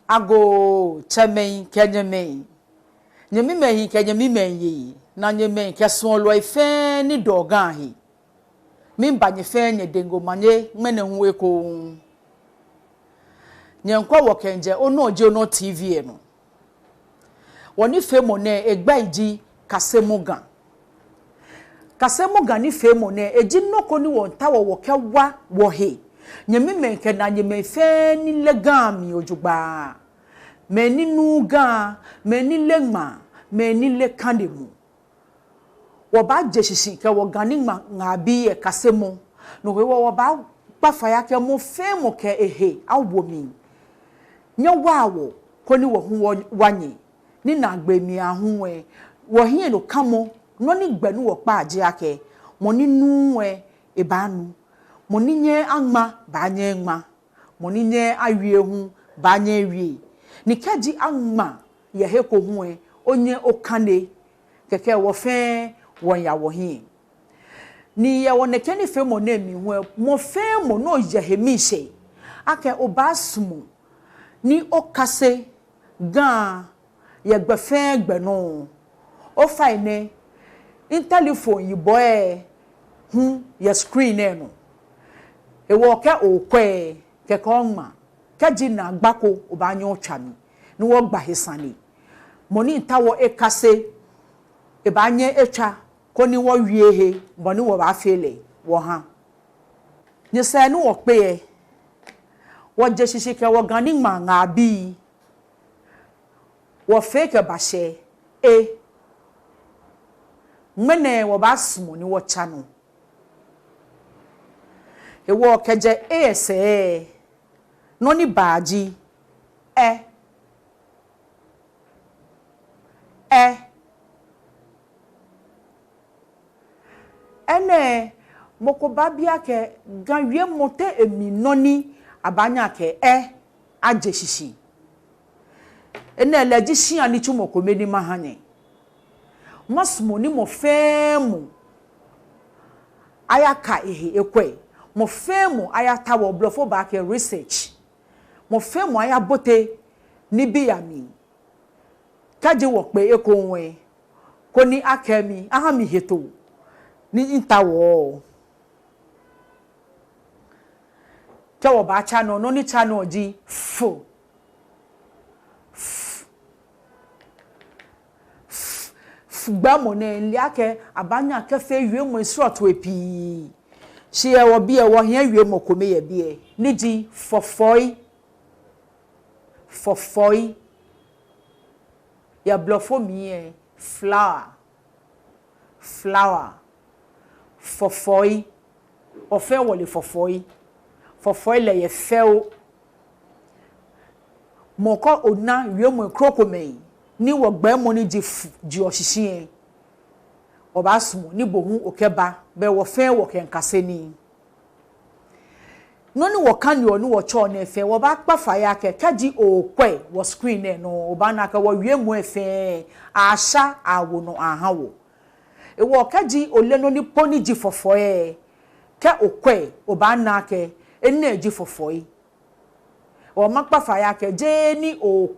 ago chemen kenyeme nyemi mehi kenyemi menyi na nyeme keson lo ife ni dogan hi mimba nye fe nye dengo manye mene huwe ko nyenkwa wo kenje Onor Ji Onor TV no woni fe mo ne egba iji Kasemɔ Ga Kasemɔ Ga ni fe mo ne eji nnoko ni won ta wo kewa wo he nyemi menke na nyeme fe ni legami ojugba meni nuga meni legma meni le kandemu wo ba jeshishi ke wo gani ngabi e Kasemɔ no we wo ba gbafa ya ke mo fe mo ke ehe awo mi nya wawo koni wo hu wanye ni na gbemi ahun wo hie no kamo no ni gbenu wo pa age ake mo ni nu e ba nu mo ni nye anma ba nye nma mo ni nye awie hu ba nye wie ni kaji anma ye he ko hu onye okane keke wo fe won ya wo hie ni ye won ke ni fe mo na mi hu mo fe mo no ye he mi se ake obasumu ni okase gan ye gbefe gbenu o fine in telephone yi boy ye screen e no e wo ke okwe ke ko nma ke ji na gbako obanyo otwami ni wo gba hesani moni ntawo ekase e banye etwa ko ni wo wie he boni wo ba fele wo ha ni se ni wo pe wo je shishi ke wo gani ma nga bi wo fake ba she mene wo ba sumo ni wo chano e wo keje ese no ni baaji ene moko babia ke ganwie mote emi noni abanya ke ajeshishi ene leji shi ani chumo komedi mahanye masmo ni mo femu ayaka ehe ekwe mo femu ayata wo blofo ba ke research mo femu ayabote ni biyami kaje wo pe ekonwe ko ni akemi aha mi heto ni intawo tawo ba channel no ni channel ji fo gba mo ne liake abanya kefe wie mo srot wepi she e wo bie wo hia wie mo kome ye bie ni ji fofoi ya blofo mi flower fofoi o fe wo le fofoi le ye feo mo ko ona wie mo krokome ni wo gba mo ni ji ohihie oba sumo ni bohu okeba be wo fe wo kenkase ni no ni wo kan yo ni wo cho na efe wo ba kpafa ya ke kaji okwe wo screen e no oba na ka wo wie mu efe asha awo no ahawo e wo kaji ole no ni poni ji fofo ke okwe oba na ke enne ji fofo o makpafa ya ke je ni o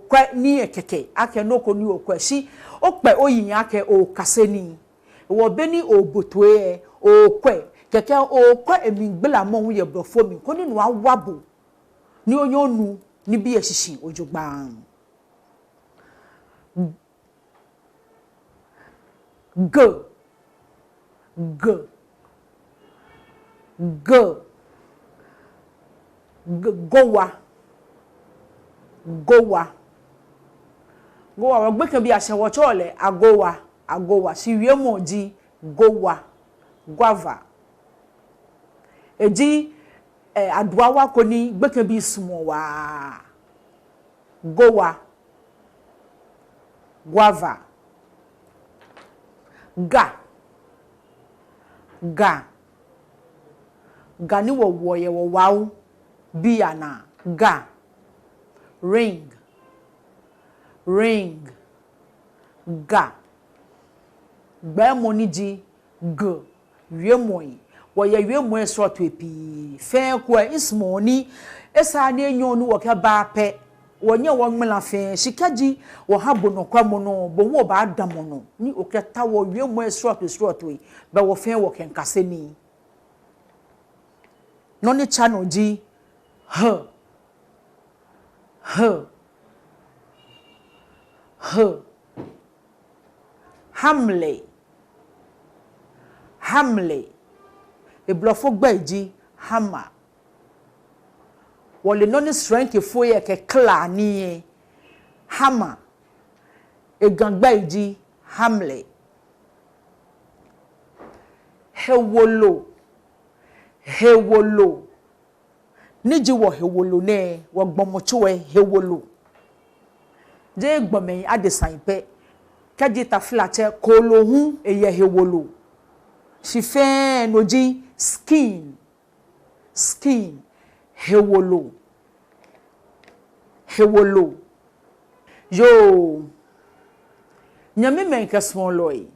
kwa ni ekeke ake no ko ni okwa shi o pe oyin ake o kaseni wo be ni obotoe o kwe keke o kwa emigbela mo hu ye brofo mi ko ni no awabo ni onyonu ni bi eshishi ojugba gowa wo gbe kan bi asewo chole agowa si wie mo ji guava eji aduawa ko ni gbe kan bi sumo wa guava ga ni wo ye wo wawo biana ga ring ga gba mo ni ji g wie moi wo ye wie mo so to epi fe ko ismo ni esa na enyo nu wo ke ba pe wonye wonmela fe shikaji wo habo no kwamo no bo wo ba adamo no ni oketa wo wiemu esrot we be wo fe wo kenkase ni no ni channel ji Hamle e blofo gbaji hammer wole no ni strength fo ye ke kla ni hammer e gangbaji hamle hewolo niji wo hewolo ne wo gbomochowe hewolo je gbomen adesan pe kaji ta flache kolohun eye hewolo shifen noji skin hewolo yo nyame men Kasemɔ loy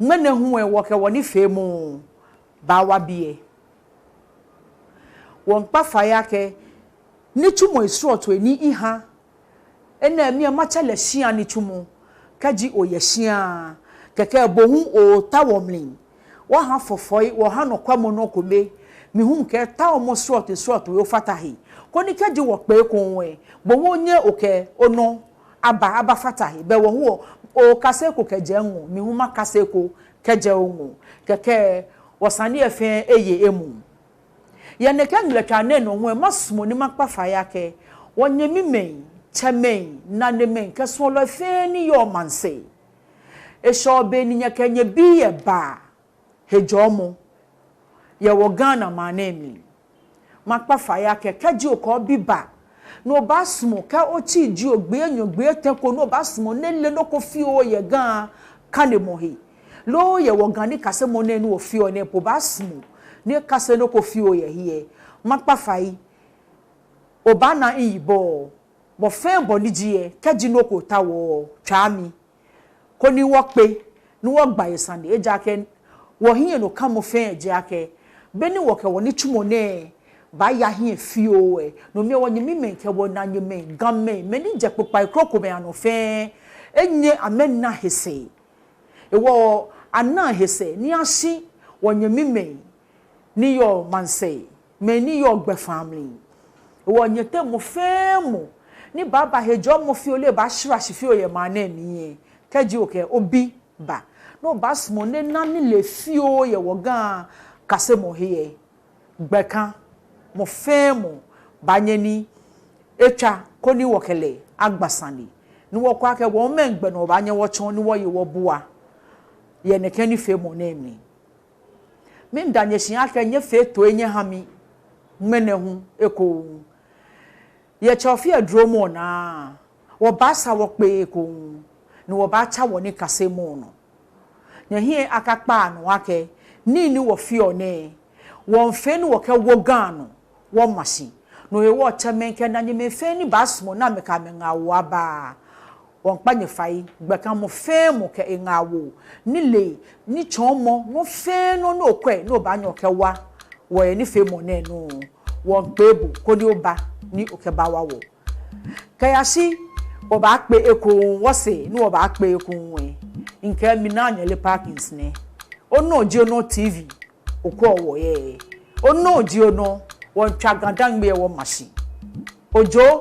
mene hu e wo ke woni femu ba wa bie won pa fire ke ni chumo isroto eni iha ena mi ma chale hia ni chumo kaji oye hia keke bohu o tawomlin wa ha fofoi wo ha no kwamo no kome mi hum ke tawomo sroto yo fatahi koni kaji wo pe konwe bohu nye oke ono aba fatahi be wo hu o kaseko keje nwo mi huma kaseko keje onwo keke wasani efe eye emu ye ne kan leka ne no ho masumo ni makpa faya ke wonye mi men chemen na ne men Kasemɔ lo fe ni yo manse e sho be ni nya kenye bi ye ba hejomo ye wo Ghana manemi makpa faya ke kaji oko bi ba no basumo ka ochi ji ogbe anyogbe tenko no basumo ne le no ko fi o ye gan kanemohi lo ye wo gan ni Kasemɔ ne no fi o ne po basumo ne kase no ko fi o ye hie makpa fai obana ibo bo fen bo ni jie kaji no ko tawo twami ko ni wo pe ni wo gba yesande eja ke wo hie no kamo fen eja ke beni wo ke wo ni chumo ne ba ya hie fi o e no me wo nyimi men ke wo na nyime gamme meni je popa kroko me ano fen enye amenna hese e wo ana hese ni ashi wo nyimi men ni yo manse me ni yo gbe family wo nyete mo femu ni baba hejo mo fi ole ba shira shi fi oye ma na mi keji oke obi ba no Basmo ne na ni le fi oye wo gan Kasemɔ hie gbeka mo femu banyeni etwa koni wokele agbasani ni wo kwa ke wo mengbe no banye wo chon ni wo ye wo bua ye ne keni femu na mi min danye shin aka nye fe to enye hami mene hu eko ye chofi adromo na wo basa wo pe eko ni wo ba cha wo ni Kasemɔ no nya hie akakpa no ake ni wo fi one wo mfe ni wo ke wo gano wo mashi no ye wo chamen ke na nyime fe ni Basmo na me ka me ngawo aba won kpanye fai gbeka mo fe mo ke ngawo ni le ni chomo no fe no no kwe no ba nyo ke wa wo ye ni fe mo ne no won pebu ko ni oba ni oke ba wa wo kayasi oba pe ekun wo se ni oba pe ekun we nke Dina Naa Anyele Parkins ne Onor Ji Onor TV okwo wo ye Onor Ji Onor won twa gandan me wo mashi ojo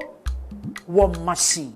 wo mashi